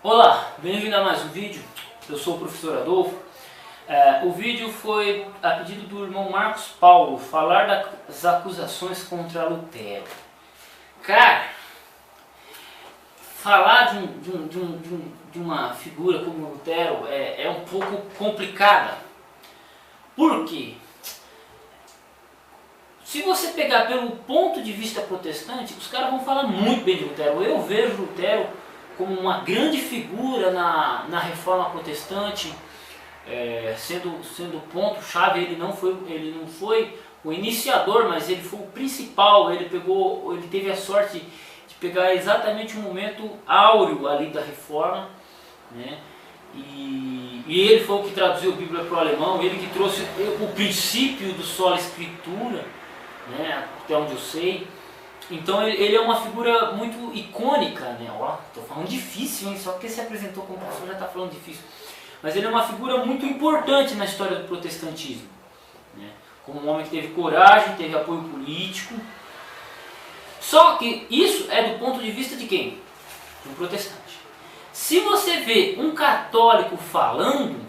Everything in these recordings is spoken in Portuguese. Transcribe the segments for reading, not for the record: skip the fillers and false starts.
Olá, bem-vindo a mais um vídeo. Eu sou o professor Adolfo. O vídeo foi a pedido do irmão Marcos Paulo, falar das acusações contra Lutero. Cara, falar de uma figura como Lutero é um pouco complicada. Por quê? Se você pegar pelo ponto de vista protestante, os caras vão falar muito bem de Lutero. Eu vejo Lutero como uma grande figura na reforma protestante, sendo ponto-chave. Ele não foi o iniciador, mas ele foi o principal. Ele teve a sorte de pegar exatamente o momento áureo ali da reforma, né? E ele foi o que traduziu a Bíblia para o alemão, ele que trouxe o princípio do sola escritura, né? Até onde eu sei. Então ele é uma figura muito icônica, né? Ó, tô falando difícil, hein? Só porque se apresentou como pastor já está falando difícil. Mas ele é uma figura muito importante na história do protestantismo, né? Como um homem que teve coragem, teve apoio político. Só que isso é do ponto de vista de quem? De um protestante. Se você vê um católico falando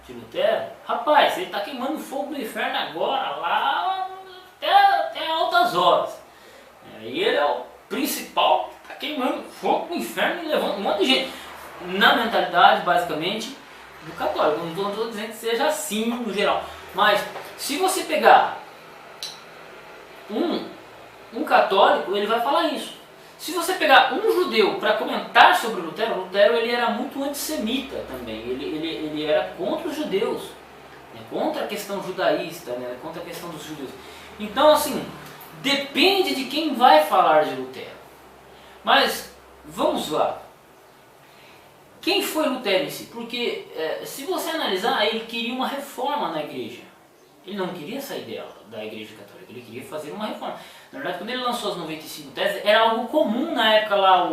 de Lutero, rapaz, ele está queimando fogo do inferno agora, lá até altas horas. E ele é o principal, está queimando fogo do inferno e levando um monte de gente. Na mentalidade, basicamente, do católico. Não estou dizendo que seja assim no geral. Mas se você pegar um católico, ele vai falar isso. Se você pegar um judeu para comentar sobre Lutero, ele era muito antissemita também. Ele era contra os judeus, né? Contra a questão judaísta, né? Contra a questão dos judeus. Então, assim, depende de quem vai falar de Lutero. Mas vamos lá. Quem foi Lutero em si? Porque se você analisar, ele queria uma reforma na igreja. Ele não queria sair da igreja católica, ele queria fazer uma reforma. Na verdade, quando ele lançou as 95 teses, era algo comum na época lá,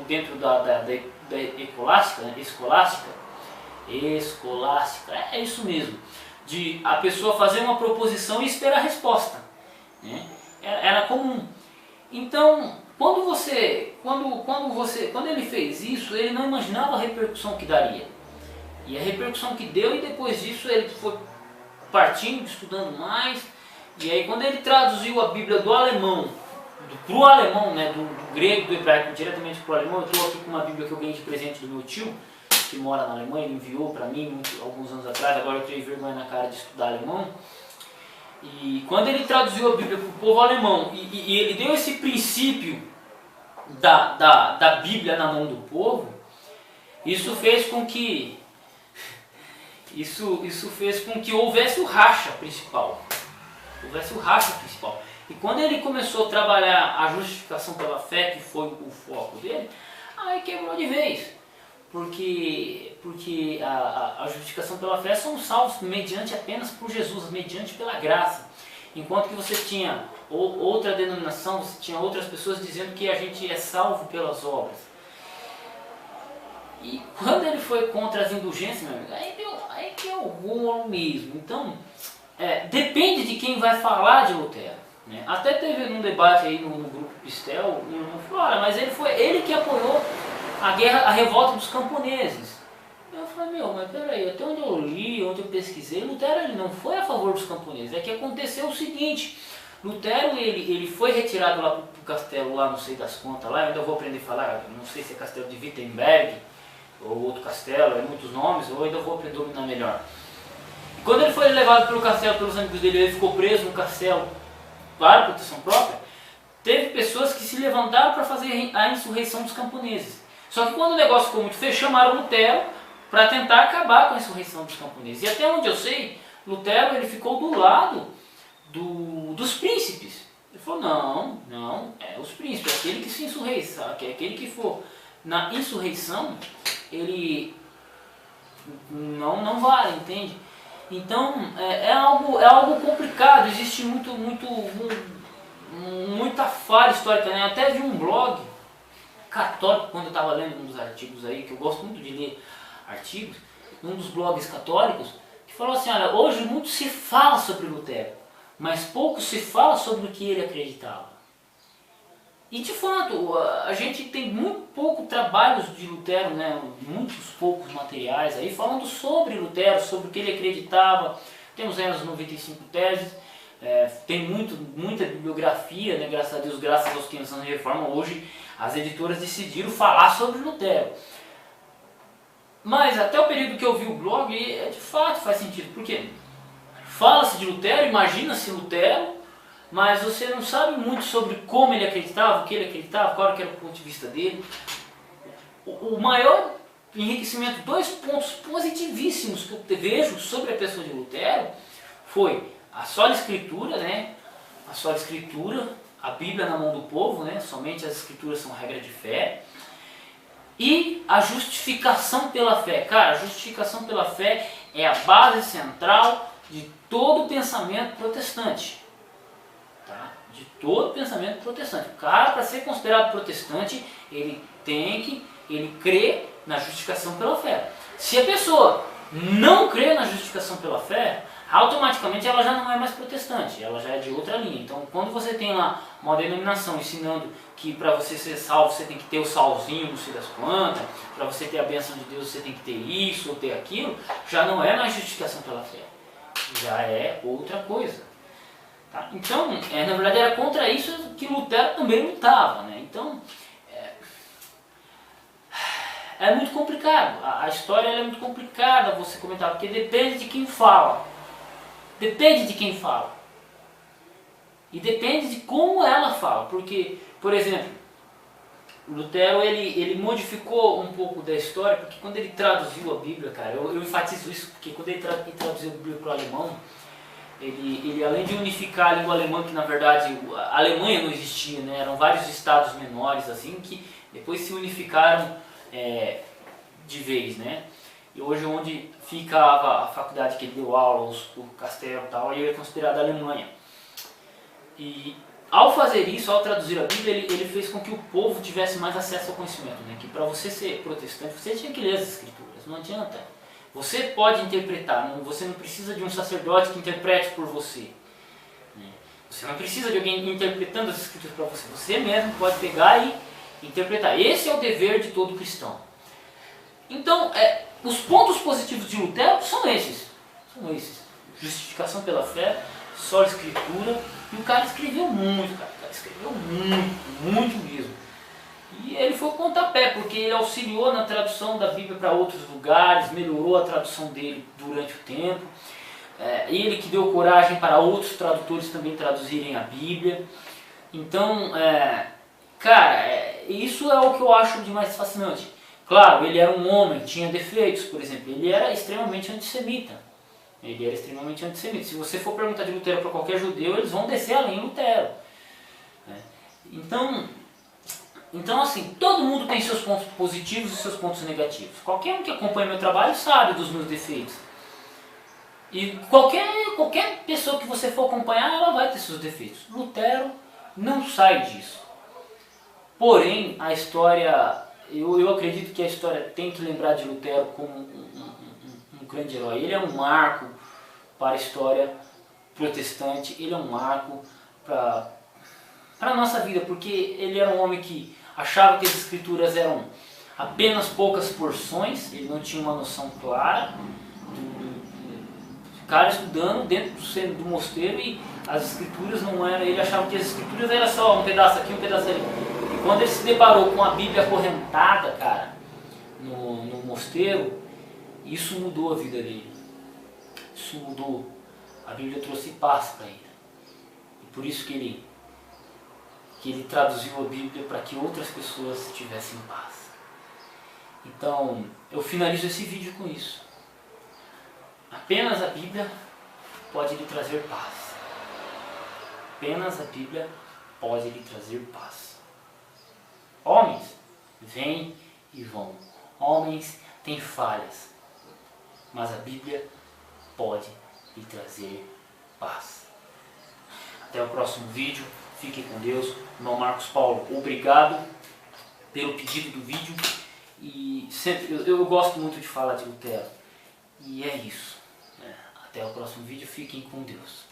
dentro da escolástica, né? Escolástica, é isso mesmo. De a pessoa fazer uma proposição e esperar a resposta, né? Era comum. Então, quando ele fez isso, ele não imaginava a repercussão que daria. E a repercussão que deu, e depois disso ele foi partindo, estudando mais. E aí quando ele traduziu a Bíblia do alemão, para o alemão, né, do grego, do hebraico, diretamente para o alemão, eu estou aqui com uma Bíblia que eu ganhei de presente do meu tio, que mora na Alemanha, ele enviou para mim alguns anos atrás, agora eu tenho vergonha na cara de estudar alemão. E quando ele traduziu a Bíblia para o povo alemão, e ele deu esse princípio da Bíblia na mão do povo, isso fez com que houvesse o racha principal. E quando ele começou a trabalhar a justificação pela fé, que foi o foco dele, aí quebrou de vez. Porque a justificação pela fé são salvos mediante apenas por Jesus, mediante pela graça. Enquanto que você tinha outra denominação, você tinha outras pessoas dizendo que a gente é salvo pelas obras. E quando ele foi contra as indulgências, meu amigo, aí deu rolo mesmo. Então, depende de quem vai falar de Lutero, né? Até teve um debate aí no grupo Pistel, e o irmão falou, olha, mas foi ele que apoiou a revolta dos camponeses. Eu falei, mas peraí, até onde eu li, onde eu pesquisei, Lutero ele não foi a favor dos camponeses. É que aconteceu o seguinte, Lutero ele foi retirado lá pro castelo, lá não sei das contas, lá eu ainda vou aprender a falar, não sei se é castelo de Wittenberg, ou outro castelo, muitos nomes, ou ainda vou aprender a dominar melhor. E quando ele foi levado pelo castelo, pelos amigos dele, ele ficou preso no castelo para proteção própria, teve pessoas que se levantaram para fazer a insurreição dos camponeses. Só que quando o negócio ficou muito feio, chamaram Lutero para tentar acabar com a insurreição dos camponeses. E até onde eu sei, Lutero ele ficou do lado dos príncipes. Ele falou, não, os príncipes, aquele que se insurreição, aquele que for na insurreição, ele não vale, entende? Então é algo complicado, existe muita falha histórica, né? Até vi um blog católico, quando eu estava lendo um dos artigos aí, que eu gosto muito de ler artigos, um dos blogs católicos, que falou assim, olha, hoje muito se fala sobre Lutero, mas pouco se fala sobre o que ele acreditava. E de fato, a gente tem muito pouco trabalhos de Lutero, né? Muitos poucos materiais aí falando sobre Lutero, sobre o que ele acreditava. Temos aí as 95 teses, tem muita bibliografia, né? Graças a Deus, graças aos 500 anos de reforma, hoje as editoras decidiram falar sobre Lutero. Mas até o período que eu vi o blog, de fato faz sentido, porque fala-se de Lutero, imagina-se Lutero, mas você não sabe muito sobre como ele acreditava, o que ele acreditava, qual era o ponto de vista dele. O maior enriquecimento, 2 pontos positivíssimos que eu vejo sobre a pessoa de Lutero foi a sólida escritura, né? A sólida escritura, a Bíblia na mão do povo, né? Somente as escrituras são regra de fé. E a justificação pela fé. Cara, a justificação pela fé é a base central de todo o pensamento protestante. Tá? De todo o pensamento protestante. O cara, para ser considerado protestante, ele crê na justificação pela fé. Se a pessoa não crê na justificação pela fé, automaticamente ela já não é mais protestante, ela já é de outra linha. Então, quando você tem lá uma denominação ensinando que para você ser salvo você tem que ter o salzinho no seio das plantas, para você ter a bênção de Deus você tem que ter isso ou ter aquilo, já não é mais justificação pela fé, já é outra coisa. Tá? Então, na verdade era contra isso que Lutero também lutava, né? Então, é muito complicado, a história é muito complicada você comentar, porque depende de quem fala. Depende de quem fala. E depende de como ela fala. Porque, por exemplo, o Lutero ele modificou um pouco da história, porque quando ele traduziu a Bíblia, cara, eu enfatizo isso, porque quando ele traduziu a Bíblia para o alemão, ele além de unificar a língua alemã, que na verdade a Alemanha não existia, né? Eram vários estados menores assim, que depois se unificaram de vez, né? E hoje onde ficava a faculdade que ele deu aula, o castelo e tal, aí é considerado a Alemanha. E ao fazer isso, ao traduzir a Bíblia, ele fez com que o povo tivesse mais acesso ao conhecimento, né? Que para você ser protestante, você tinha que ler as escrituras, não adianta. Você pode interpretar, você não precisa de um sacerdote que interprete por você. Né? Você não precisa de alguém interpretando as escrituras para você. Você mesmo pode pegar e interpretar. Esse é o dever de todo cristão. Então, os pontos positivos de Lutero são esses. Justificação pela fé, só escritura. E o cara escreveu muito, cara. O cara escreveu muito mesmo. E ele foi o pontapé, porque ele auxiliou na tradução da Bíblia para outros lugares, melhorou a tradução dele durante o tempo. Ele que deu coragem para outros tradutores também traduzirem a Bíblia. Então, cara, isso é o que eu acho de mais fascinante. Claro, ele era um homem, tinha defeitos, por exemplo, ele era extremamente antissemita. Se você for perguntar de Lutero para qualquer judeu, eles vão descer além de Lutero. Então, assim, todo mundo tem seus pontos positivos e seus pontos negativos. Qualquer um que acompanha meu trabalho sabe dos meus defeitos. E qualquer pessoa que você for acompanhar, ela vai ter seus defeitos. Lutero não sai disso. Porém, a história, eu acredito que a história tem que lembrar de Lutero como um grande herói. Ele é um marco para a história protestante, ele é um marco para a nossa vida, porque ele era um homem que achava que as escrituras eram apenas poucas porções, ele não tinha uma noção clara do cara estudando dentro do mosteiro, e as escrituras não eram, ele achava que as escrituras era só um pedaço aqui, um pedaço ali. E quando ele se deparou com a Bíblia acorrentada, cara, no mosteiro, isso mudou a vida dele. Isso mudou. A Bíblia trouxe paz para ele. E por isso que ele traduziu a Bíblia para que outras pessoas tivessem paz. Então, eu finalizo esse vídeo com isso. Apenas a Bíblia pode lhe trazer paz. Apenas a Bíblia pode lhe trazer paz. Homens vêm e vão. Homens têm falhas. Mas a Bíblia pode lhe trazer paz. Até o próximo vídeo. Fique com Deus. Irmão Marcos Paulo, obrigado pelo pedido do vídeo. E sempre, eu gosto muito de falar de Lutero. E é isso. Até o próximo vídeo. Fiquem com Deus.